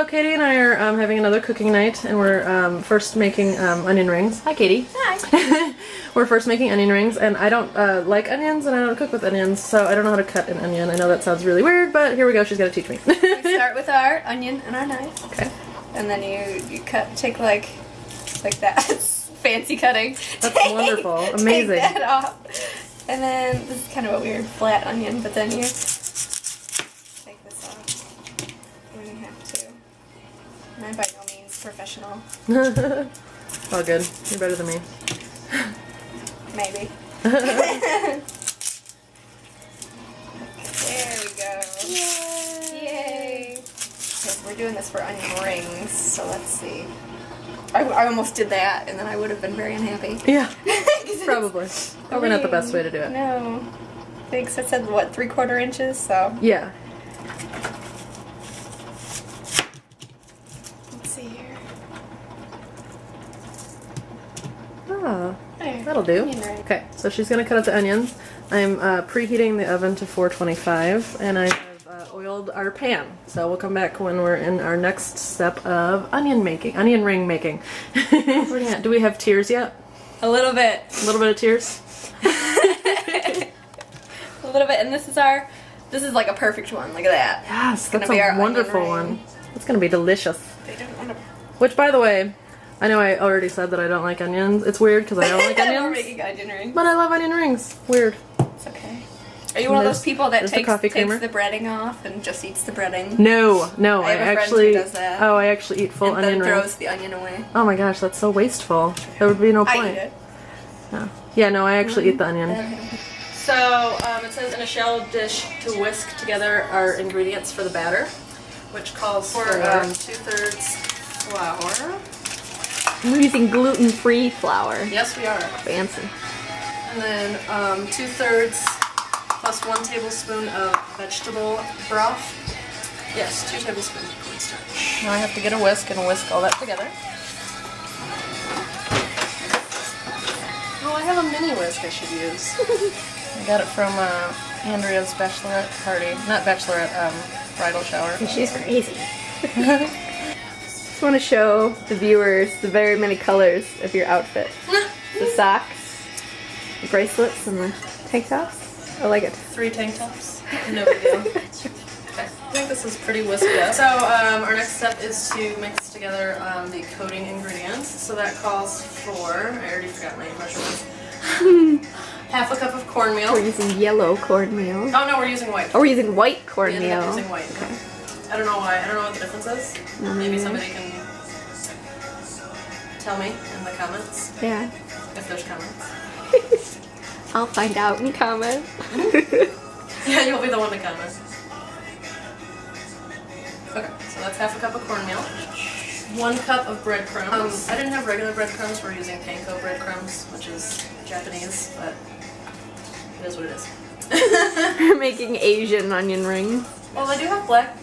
So Katie and I are having another cooking night, and we're first making onion rings. Hi, Katie. Hi. We're first making onion rings, and I don't like onions, and I don't cook with onions, so I don't know how to cut an onion. I know that sounds really weird, but here we go. She's got to teach me. We start with our onion and our knife. Okay. And then you take like that. It's fancy cutting. That's wonderful. Amazing. Take that off. And then this is kind of a weird flat onion, but then you take this off when you have to. And I'm by no means professional. All good. You're better than me. Maybe. There we go. Yay! Okay, we're doing this for onion rings, so let's see. I almost did that, and then I would have been very unhappy. Yeah, probably. Probably not the best way to do it. No. Thanks. I said, what, 3/4 inches, so. Yeah. Let's see here. Ah, There. that'll do. Onion ring. Okay, so she's going to cut up the onions. I'm preheating the oven to 425, and I have oiled our pan. So we'll come back when we're in our next step of onion ring making. Do we have tears yet? A little bit. A little bit of tears? A little bit, and this is like a perfect one. Look at that. Yes, It's gonna that's be our a wonderful onion one. ring. It's going to be delicious. They don't want to. Which, by the way, I know I already said that I don't like onions. It's weird because I don't like We're onions. making onion rings. But I love onion rings. Weird. It's okay. Are you one of those people that takes coffee the creamer. breading off and just eats the breading? No, I have a friend actually. who does that. Oh, I actually eat full and onion then rings. throws the onion away. Oh my gosh, that's so wasteful. There would be no point. I eat it. No. Yeah, no, I actually eat the onion. Okay. So, it says in a shallow dish to whisk together our ingredients for the batter, which calls for 2/3 flour. We're using gluten-free flour. Yes, we are. Fancy. And then 2/3 plus 1 tablespoon of vegetable broth. Yes, 2 tablespoons of cornstarch. Now I have to get a whisk and whisk all that together. Oh, I have a mini whisk I should use. I got it from Andrea's bachelorette party. Not bachelorette, bridal shower. She's crazy. Just want to show the viewers the very many colors of your outfit. The socks, the bracelets, and the tank tops. I like it. 3 tank tops. No big deal. Okay. I think this is pretty whisked up. So our next step is to mix together the coating ingredients. So that calls for, I already forgot my measurements, half a cup of cornmeal. We're using yellow cornmeal. Oh no, we're using white. Oh, we're using white We ended cornmeal. up using white. Okay. I don't know why. I don't know what the difference is. Maybe somebody can tell me in the comments. Yeah. If there's comments. I'll find out in comments. Yeah, you'll be the one to comment. Okay, so that's half a cup of cornmeal. 1 cup of breadcrumbs. I didn't have regular breadcrumbs. We're using panko breadcrumbs, which is Japanese, but it is what it is. We're making Asian onion rings. Well, they do have black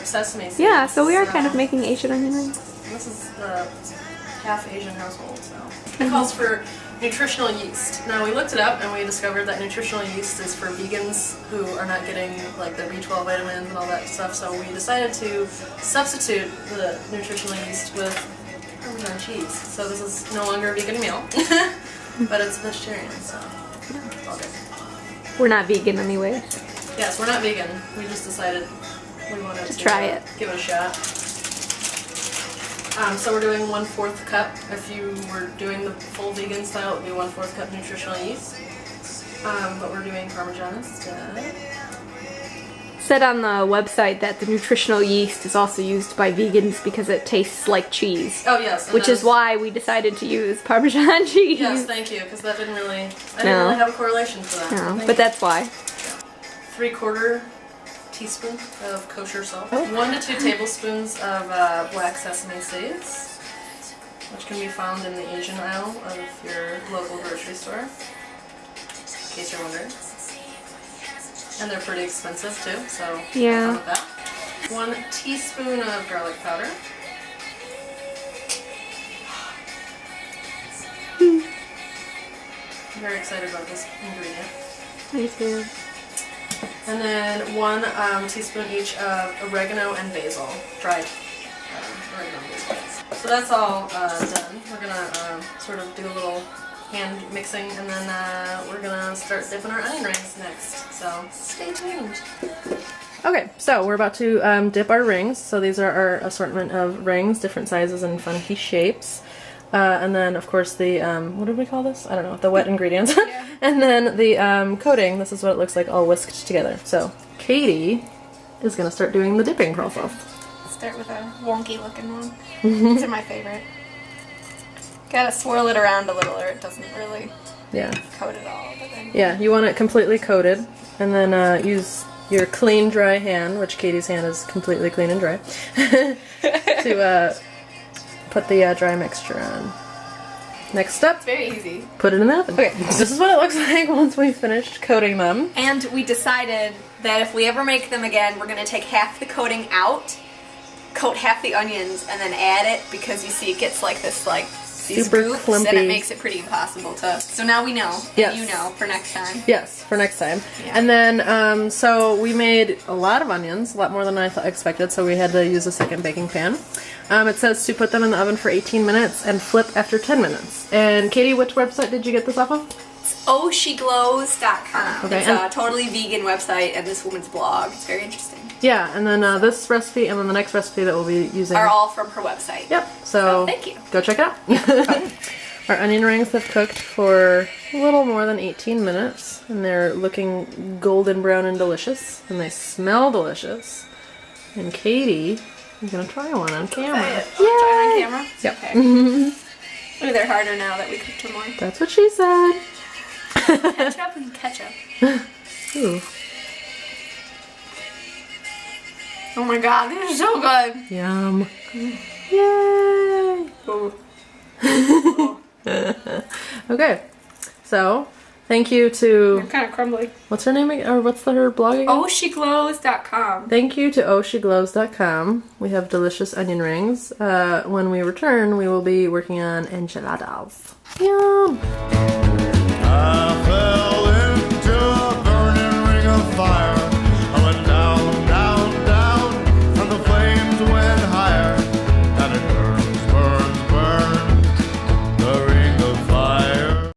sesame seeds. Yeah, so we are kind of making Asian onion rings. This is the half Asian household, so. It calls for nutritional yeast. Now we looked it up and we discovered that nutritional yeast is for vegans who are not getting like their B12 vitamins and all that stuff, so we decided to substitute the nutritional yeast with Parmesan cheese. So this is no longer a vegan meal, but it's vegetarian, so it's all good. We're not vegan anyway. Yes, we're not vegan. We just decided we wanted to try it. Give it a shot. So we're doing 1/4 cup. If you were doing the full vegan style, it would be 1/4 cup nutritional yeast. But we're doing Parmesan instead. Said on the website that the nutritional yeast is also used by vegans because it tastes like cheese. Oh yes. Which is why we decided to use Parmesan cheese. Yes, thank you, because that didn't really, I didn't really have a correlation for that. No, Thank but you. that's why. 3/4 teaspoon of kosher salt. Oh. 1 to 2 tablespoons of black sesame seeds, which can be found in the Asian aisle of your local grocery store, in case you're wondering. And they're pretty expensive too, so Yeah. have fun with that. 1 teaspoon of garlic powder. I'm very excited about this ingredient. Me too. And then 1 teaspoon each of oregano and basil, dried. So that's all done. We're gonna sort of do a little hand mixing, and then we're gonna start dipping our onion rings next. So stay tuned. Okay, so we're about to dip our rings. So these are our assortment of rings, different sizes and funky shapes. And then, of course, the, what did we call this? I don't know, the wet ingredients. Yeah. And then the coating, this is what it looks like all whisked together. So Katie is going to start doing the dipping process. Start with a wonky looking one. These are my favorite. Gotta swirl it around a little or it doesn't really coat it all. But then Yeah, you want it completely coated. And then use your clean, dry hand, which Katie's hand is completely clean and dry, to put the dry mixture on. Next step, it's very easy. put it in the oven. Okay, this is what it looks like once we've finished coating them. And we decided that if we ever make them again, we're gonna take half the coating out, coat half the onions, and then add it, because you see it gets like this, like, these Super goops, clumpy. and it makes it pretty impossible to. So now we know. Yes. You know for next time. Yes, for next time. Yeah. And then, so we made a lot of onions, a lot more than I expected, so we had to use a second baking pan. It says to put them in the oven for 18 minutes and flip after 10 minutes. And Katie, which website did you get this off of? It's ohsheglows.com. Okay, It's a totally vegan website and this woman's blog. It's very interesting. Yeah, and then this recipe and then the next recipe that we'll be using Are all from her website. Yep, so thank you. Go check it out. Our onion rings have cooked for a little more than 18 minutes, and they're looking golden brown and delicious, and they smell delicious. And Katie is going to try one on camera. Try it on camera? Yep. Okay. Maybe they're harder now that we cooked them more. That's what she said. Ketchup and ketchup. Ooh. Oh my god, these are so good. Yum. Yay! Ooh. Okay, so thank you to, They're kind of crumbly. what's her name again, or what's her blog again? ohsheglows.com. Thank you to ohsheglows.com. We have delicious onion rings. When we return, we will be working on enchiladas. Yum! I fell